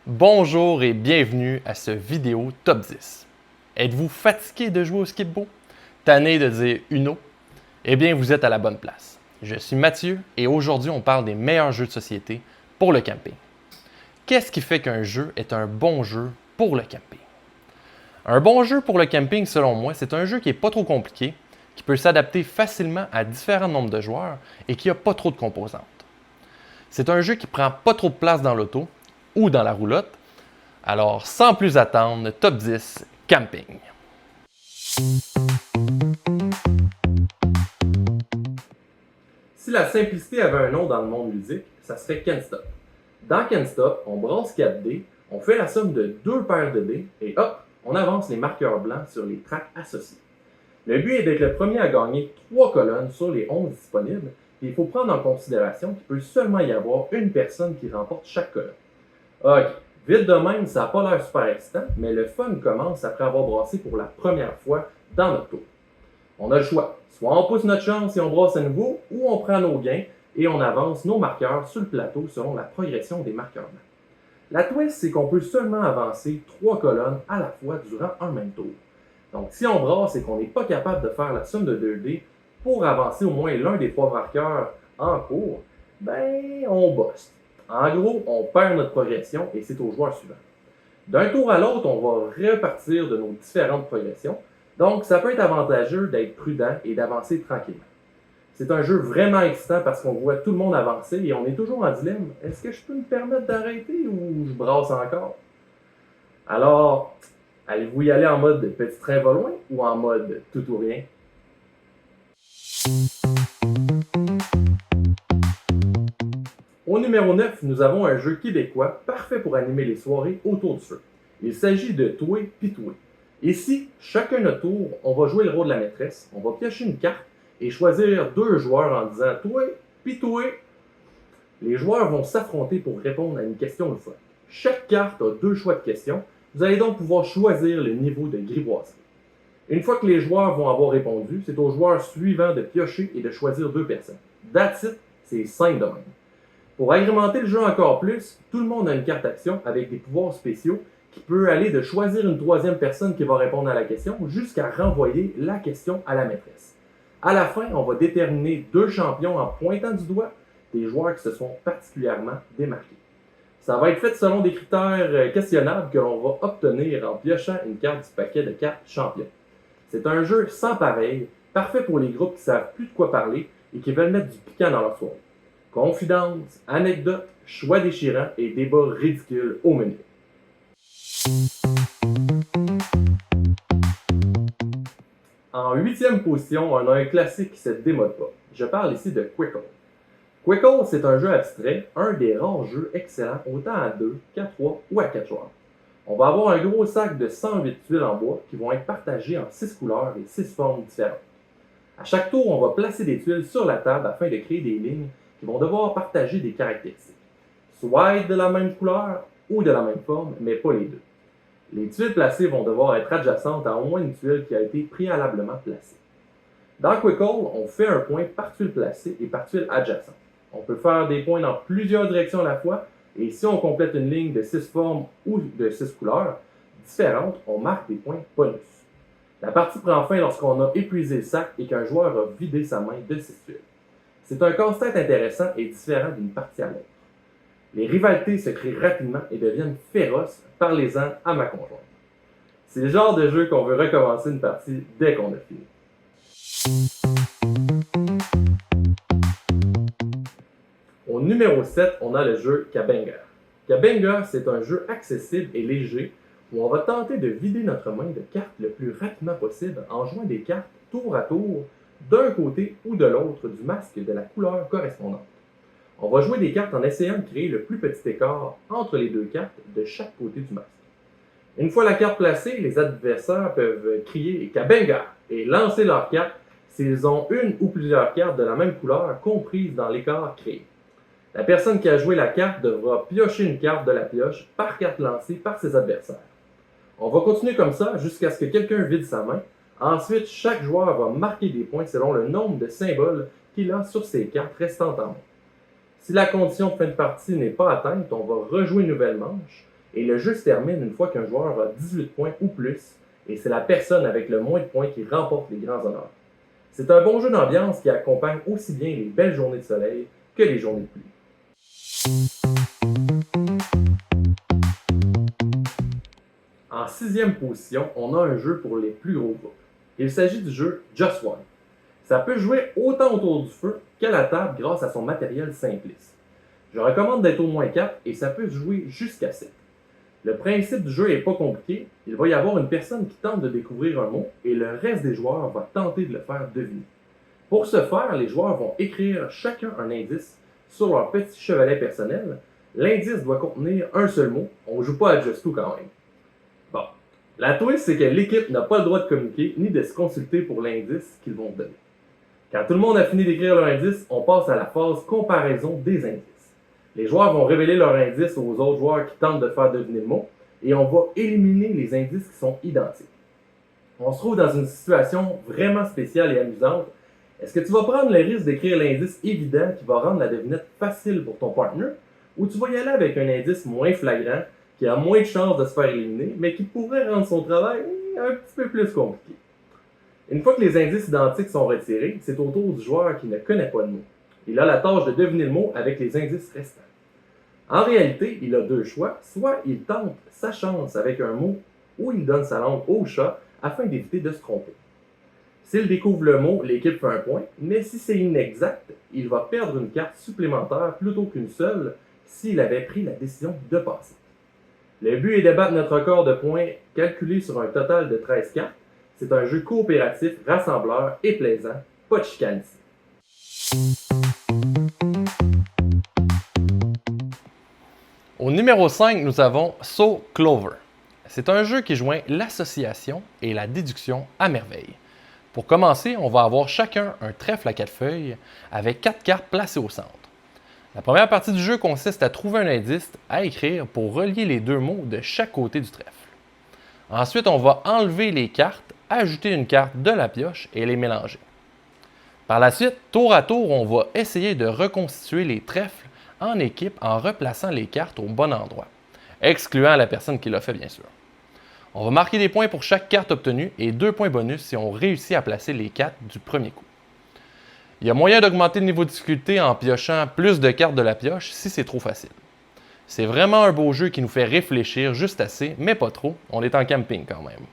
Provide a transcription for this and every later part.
Bonjour et bienvenue à ce vidéo top 10. Êtes-vous fatigué de jouer au skip-bo? Tanné de dire Uno? Eh bien, vous êtes à la bonne place. Je suis Mathieu et aujourd'hui, on parle des meilleurs jeux de société pour le camping. Qu'est-ce qui fait qu'un jeu est un bon jeu pour le camping? Un bon jeu pour le camping, selon moi, c'est un jeu qui n'est pas trop compliqué, qui peut s'adapter facilement à différents nombres de joueurs et qui n'a pas trop de composantes. C'est un jeu qui ne prend pas trop de place dans l'auto ou dans la roulotte. Alors, sans plus attendre, top 10, camping. Si la simplicité avait un nom dans le monde ludique, ça serait Can't Stop. Dans Can't Stop, on brasse 4 dés, on fait la somme de 2 paires de dés et hop, on avance les marqueurs blancs sur les tracks associés. Le but est d'être le premier à gagner 3 colonnes sur les 11 disponibles et il faut prendre en considération qu'il peut seulement y avoir une personne qui remporte chaque colonne. Ok, vite de même, ça n'a pas l'air super excitant, mais le fun commence après avoir brassé pour la première fois dans notre tour. On a le choix, soit on pousse notre chance et on brasse à nouveau, ou on prend nos gains et on avance nos marqueurs sur le plateau selon la progression des marqueurs blancs. La twist, c'est qu'on peut seulement avancer 3 colonnes à la fois durant un même tour. Donc si on brasse et qu'on n'est pas capable de faire la somme de 2 dés pour avancer au moins l'un des 3 marqueurs en cours, ben on bosse. En gros, on perd notre progression et c'est au joueur suivant. D'un tour à l'autre, on va repartir de nos différentes progressions, donc ça peut être avantageux d'être prudent et d'avancer tranquillement. C'est un jeu vraiment excitant parce qu'on voit tout le monde avancer et on est toujours en dilemme. Est-ce que je peux me permettre d'arrêter ou je brasse encore? Alors, allez-vous y aller en mode petit train va loin ou en mode tout ou rien? Au numéro 9, nous avons un jeu québécois parfait pour animer les soirées autour du feu. Il s'agit de Toué pis Toué. Ici, chacun notre tour, on va jouer le rôle de la maîtresse, on va piocher une carte et choisir 2 joueurs en disant Toué pis Toué. Les joueurs vont s'affronter pour répondre à une question de fois. Chaque carte a 2 choix de questions, vous allez donc pouvoir choisir le niveau de grivoiserie. Une fois que les joueurs vont avoir répondu, c'est au joueur suivant de piocher et de choisir 2 personnes. That's it, c'est simple de même. Pour agrémenter le jeu encore plus, tout le monde a une carte action avec des pouvoirs spéciaux qui peut aller de choisir une 3e personne qui va répondre à la question jusqu'à renvoyer la question à la maîtresse. À la fin, on va déterminer 2 champions en pointant du doigt des joueurs qui se sont particulièrement démarqués. Ça va être fait selon des critères questionnables que l'on va obtenir en piochant une carte du paquet de cartes champions. C'est un jeu sans pareil, parfait pour les groupes qui ne savent plus de quoi parler et qui veulent mettre du piquant dans leur soirée. Confidences, anecdotes, choix déchirants et débats ridicules au menu. En 8e position, on a un classique qui ne se démode pas. Je parle ici de Quickle. Quickle, c'est un jeu abstrait, un des rares jeux excellents autant à 2 qu'à 3 ou à 4 joueurs. On va avoir un gros sac de 108 tuiles en bois qui vont être partagées en 6 couleurs et 6 formes différentes. À chaque tour, on va placer des tuiles sur la table afin de créer des lignes qui vont devoir partager des caractéristiques, soit de la même couleur ou de la même forme, mais pas les deux. Les tuiles placées vont devoir être adjacentes à au moins une tuile qui a été préalablement placée. Dans Quickle, on fait un point par tuile placée et par tuile adjacente. On peut faire des points dans plusieurs directions à la fois, et si on complète une ligne de 6 formes ou de 6 couleurs différentes, on marque des points bonus. La partie prend fin lorsqu'on a épuisé le sac et qu'un joueur a vidé sa main de 6 tuiles. C'est un casse-tête intéressant et différent d'une partie à l'autre. Les rivalités se créent rapidement et deviennent féroces, parlez-en à ma conjointe. C'est le genre de jeu qu'on veut recommencer une partie dès qu'on a fini. Au numéro 7, on a le jeu Cabenga. Cabenga, c'est un jeu accessible et léger où on va tenter de vider notre main de cartes le plus rapidement possible en jouant des cartes tour à tour d'un côté ou de l'autre du masque de la couleur correspondante. On va jouer des cartes en essayant de créer le plus petit écart entre les 2 cartes de chaque côté du masque. Une fois la carte placée, les adversaires peuvent crier Cabenga et lancer leur carte s'ils ont une ou plusieurs cartes de la même couleur comprises dans l'écart créé. La personne qui a joué la carte devra piocher une carte de la pioche par carte lancée par ses adversaires. On va continuer comme ça jusqu'à ce que quelqu'un vide sa main. Ensuite, chaque joueur va marquer des points selon le nombre de symboles qu'il a sur ses cartes restantes en main. Si la condition de fin de partie n'est pas atteinte, on va rejouer une nouvelle manche Et le jeu se termine une fois qu'un joueur a 18 points ou plus, et c'est la personne avec le moins de points qui remporte les grands honneurs. C'est un bon jeu d'ambiance qui accompagne aussi bien les belles journées de soleil que les journées de pluie. En sixième position, on a un jeu pour les plus gros groupes. Il s'agit du jeu Just One. Ça peut jouer autant autour du feu qu'à la table grâce à son matériel simpliste. Je recommande d'être au moins 4 et ça peut se jouer jusqu'à 7. Le principe du jeu n'est pas compliqué. Il va y avoir une personne qui tente de découvrir un mot et le reste des joueurs va tenter de le faire deviner. Pour ce faire, les joueurs vont écrire chacun un indice sur leur petit chevalet personnel. L'indice doit contenir un seul mot. On ne joue pas à Just Two quand même. Bon. La twist, c'est que l'équipe n'a pas le droit de communiquer ni de se consulter pour l'indice qu'ils vont donner. Quand tout le monde a fini d'écrire leur indice, on passe à la phase comparaison des indices. Les joueurs vont révéler leur indice aux autres joueurs qui tentent de faire deviner le mot et on va éliminer les indices qui sont identiques. On se trouve dans une situation vraiment spéciale et amusante. Est-ce que tu vas prendre le risque d'écrire l'indice évident qui va rendre la devinette facile pour ton partner ou tu vas y aller avec un indice moins flagrant qui a moins de chances de se faire éliminer mais qui pourrait rendre son travail un petit peu plus compliqué? Une fois que les indices identiques sont retirés, c'est au tour du joueur qui ne connaît pas le mot. Il a la tâche de deviner le mot avec les indices restants. En réalité, il a deux choix. Soit il tente sa chance avec un mot ou il donne sa langue au chat afin d'éviter de se tromper. S'il découvre le mot, l'équipe fait un point, mais si c'est inexact, il va perdre une carte supplémentaire plutôt qu'une seule s'il avait pris la décision de passer. Le but est de battre notre record de points calculé sur un total de 13 cartes. C'est un jeu coopératif, rassembleur et plaisant, pas de chicane ici. Au numéro 5, nous avons So Clover. C'est un jeu qui joint l'association et la déduction à merveille. Pour commencer, on va avoir chacun un trèfle à 4 feuilles avec 4 cartes placées au centre. La première partie du jeu consiste à trouver un indice à écrire pour relier les deux mots de chaque côté du trèfle. Ensuite, on va enlever les cartes, ajouter une carte de la pioche et les mélanger. Par la suite, tour à tour, on va essayer de reconstituer les trèfles en équipe en replaçant les cartes au bon endroit, excluant la personne qui l'a fait bien sûr. On va marquer des points pour chaque carte obtenue et 2 points bonus si on réussit à placer les cartes du premier coup. Il y a moyen d'augmenter le niveau de difficulté en piochant plus de cartes de la pioche si c'est trop facile. C'est vraiment un beau jeu qui nous fait réfléchir juste assez, mais pas trop, on est en camping quand même.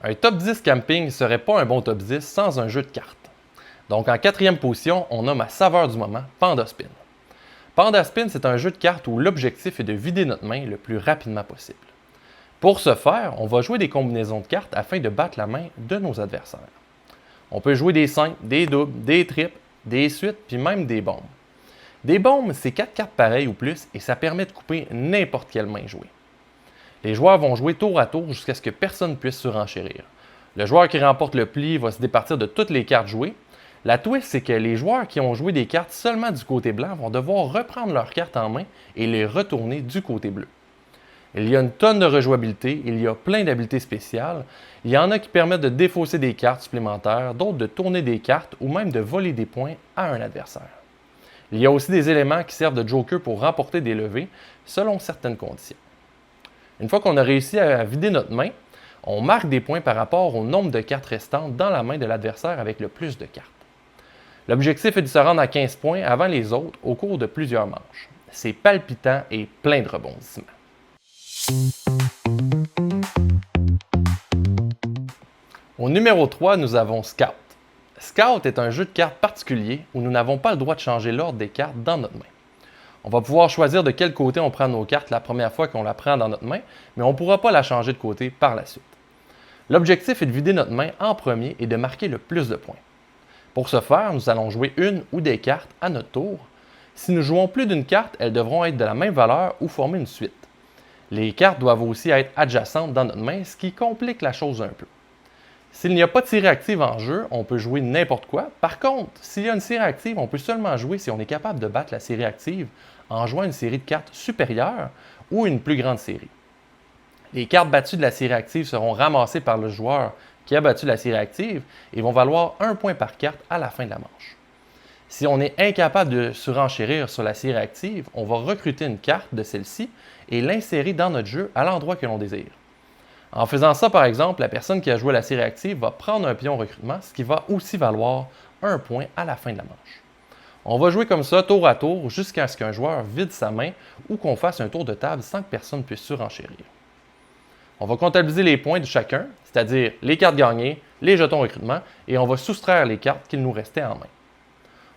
Un top 10 camping ne serait pas un bon top 10 sans un jeu de cartes. Donc en quatrième position, on a ma saveur du moment, Panda Spin. Panda Spin, c'est un jeu de cartes où l'objectif est de vider notre main le plus rapidement possible. Pour ce faire, on va jouer des combinaisons de cartes afin de battre la main de nos adversaires. On peut jouer des simples, des doubles, des triples, des suites, puis même des bombes. Des bombes, c'est 4 cartes pareilles ou plus et ça permet de couper n'importe quelle main jouée. Les joueurs vont jouer tour à tour jusqu'à ce que personne puisse surenchérir. Le joueur qui remporte le pli va se départir de toutes les cartes jouées. La twist, c'est que les joueurs qui ont joué des cartes seulement du côté blanc vont devoir reprendre leurs cartes en main et les retourner du côté bleu. Il y a une tonne de rejouabilité, il y a plein d'habiletés spéciales. Il y en a qui permettent de défausser des cartes supplémentaires, d'autres de tourner des cartes ou même de voler des points à un adversaire. Il y a aussi des éléments qui servent de joker pour remporter des levées selon certaines conditions. Une fois qu'on a réussi à vider notre main, on marque des points par rapport au nombre de cartes restantes dans la main de l'adversaire avec le plus de cartes. L'objectif est de se rendre à 15 points avant les autres au cours de plusieurs manches. C'est palpitant et plein de rebondissements. Au numéro 3, nous avons Scout. Scout est un jeu de cartes particulier où nous n'avons pas le droit de changer l'ordre des cartes dans notre main. On va pouvoir choisir de quel côté on prend nos cartes la première fois qu'on la prend dans notre main, mais on ne pourra pas la changer de côté par la suite. L'objectif est de vider notre main en premier et de marquer le plus de points. Pour ce faire, nous allons jouer une ou des cartes à notre tour. Si nous jouons plus d'une carte, elles devront être de la même valeur ou former une suite. Les cartes doivent aussi être adjacentes dans notre main, ce qui complique la chose un peu. S'il n'y a pas de série active en jeu, on peut jouer n'importe quoi. Par contre, s'il y a une série active, on peut seulement jouer si on est capable de battre la série active en jouant une série de cartes supérieure ou une plus grande série. Les cartes battues de la série active seront ramassées par le joueur qui a battu la série active et vont valoir 1 point par carte à la fin de la manche. Si on est incapable de surenchérir sur la série active, on va recruter une carte de celle-ci et l'insérer dans notre jeu à l'endroit que l'on désire. En faisant ça, par exemple, la personne qui a joué la série active va prendre un pion recrutement, ce qui va aussi valoir un point à la fin de la manche. On va jouer comme ça, tour à tour, jusqu'à ce qu'un joueur vide sa main ou qu'on fasse un tour de table sans que personne puisse surenchérir. On va comptabiliser les points de chacun, c'est-à-dire les cartes gagnées, les jetons recrutement, et on va soustraire les cartes qu'il nous restait en main.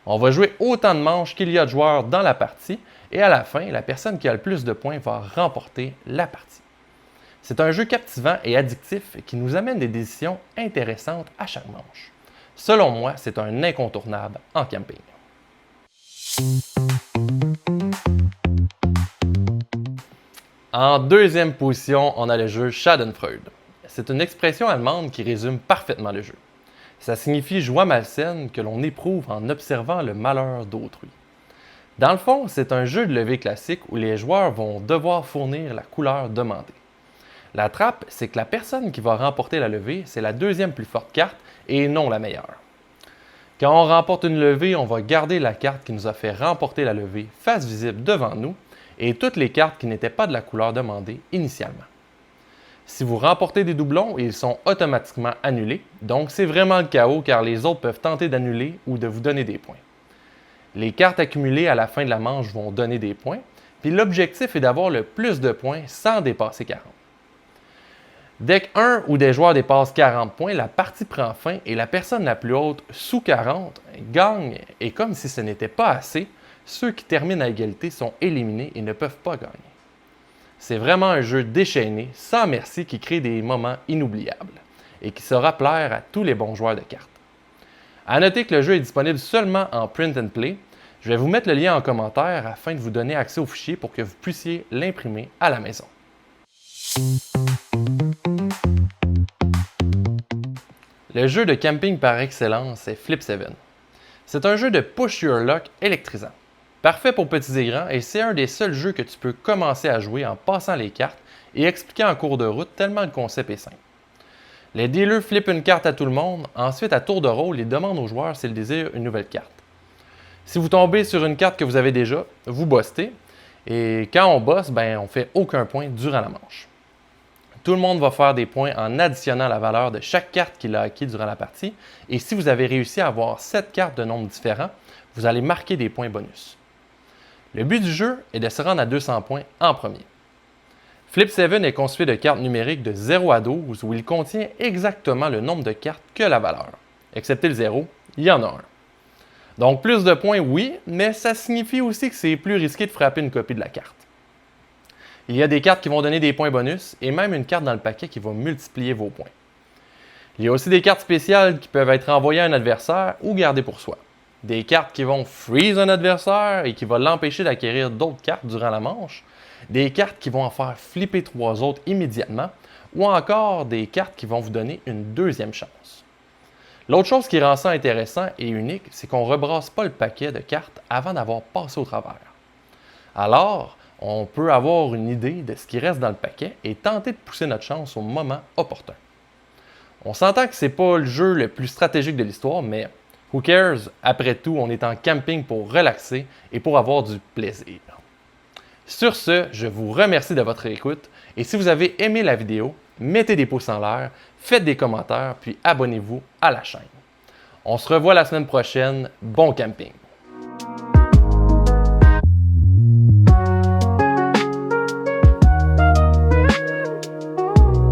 On va jouer autant de manches qu'il y a de joueurs dans la partie, et à la fin, la personne qui a le plus de points va remporter la partie. C'est un jeu captivant et addictif qui nous amène des décisions intéressantes à chaque manche. Selon moi, c'est un incontournable en camping. En deuxième position, on a le jeu Schadenfreude. C'est une expression allemande qui résume parfaitement le jeu. Ça signifie joie malsaine que l'on éprouve en observant le malheur d'autrui. Dans le fond, c'est un jeu de levée classique où les joueurs vont devoir fournir la couleur demandée. La trappe, c'est que la personne qui va remporter la levée, c'est la deuxième plus forte carte et non la meilleure. Quand on remporte une levée, on va garder la carte qui nous a fait remporter la levée face visible devant nous et toutes les cartes qui n'étaient pas de la couleur demandée initialement. Si vous remportez des doublons, ils sont automatiquement annulés, donc c'est vraiment le chaos car les autres peuvent tenter d'annuler ou de vous donner des points. Les cartes accumulées à la fin de la manche vont donner des points, puis l'objectif est d'avoir le plus de points sans dépasser 40. Dès qu'un ou des joueurs dépassent 40 points, la partie prend fin et la personne la plus haute, sous 40, gagne, et comme si ce n'était pas assez, ceux qui terminent à égalité sont éliminés et ne peuvent pas gagner. C'est vraiment un jeu déchaîné, sans merci, qui crée des moments inoubliables et qui saura plaire à tous les bons joueurs de cartes. À noter que le jeu est disponible seulement en print and play. Je vais vous mettre le lien en commentaire afin de vous donner accès au fichier pour que vous puissiez l'imprimer à la maison. Le jeu de camping par excellence est Flip 7. C'est un jeu de push your luck électrisant. Parfait pour petits et grands et c'est un des seuls jeux que tu peux commencer à jouer en passant les cartes et expliquer en cours de route tellement le concept est simple. Les dealers flippent une carte à tout le monde, ensuite à tour de rôle, ils demandent aux joueurs s'ils désirent une nouvelle carte. Si vous tombez sur une carte que vous avez déjà, vous bostez et quand on bosse, on ne fait aucun point durant la manche. Tout le monde va faire des points en additionnant la valeur de chaque carte qu'il a acquis durant la partie et si vous avez réussi à avoir 7 cartes de nombres différents, vous allez marquer des points bonus. Le but du jeu est de se rendre à 200 points en premier. Flip 7 est constitué de cartes numériques de 0 à 12 où il contient exactement le nombre de cartes que la valeur. Excepté le 0, il y en a un. Donc plus de points, oui, mais ça signifie aussi que c'est plus risqué de frapper une copie de la carte. Il y a des cartes qui vont donner des points bonus et même une carte dans le paquet qui va multiplier vos points. Il y a aussi des cartes spéciales qui peuvent être envoyées à un adversaire ou gardées pour soi. Des cartes qui vont freeze un adversaire et qui vont l'empêcher d'acquérir d'autres cartes durant la manche. Des cartes qui vont en faire flipper 3 autres immédiatement. Ou encore des cartes qui vont vous donner une deuxième chance. L'autre chose qui rend ça intéressant et unique, c'est qu'on ne rebrasse pas le paquet de cartes avant d'avoir passé au travers. Alors, on peut avoir une idée de ce qui reste dans le paquet et tenter de pousser notre chance au moment opportun. On s'entend que ce n'est pas le jeu le plus stratégique de l'histoire, mais who cares? Après tout, on est en camping pour relaxer et pour avoir du plaisir. Sur ce, je vous remercie de votre écoute et si vous avez aimé la vidéo, mettez des pouces en l'air, faites des commentaires puis abonnez-vous à la chaîne. On se revoit la semaine prochaine. Bon camping!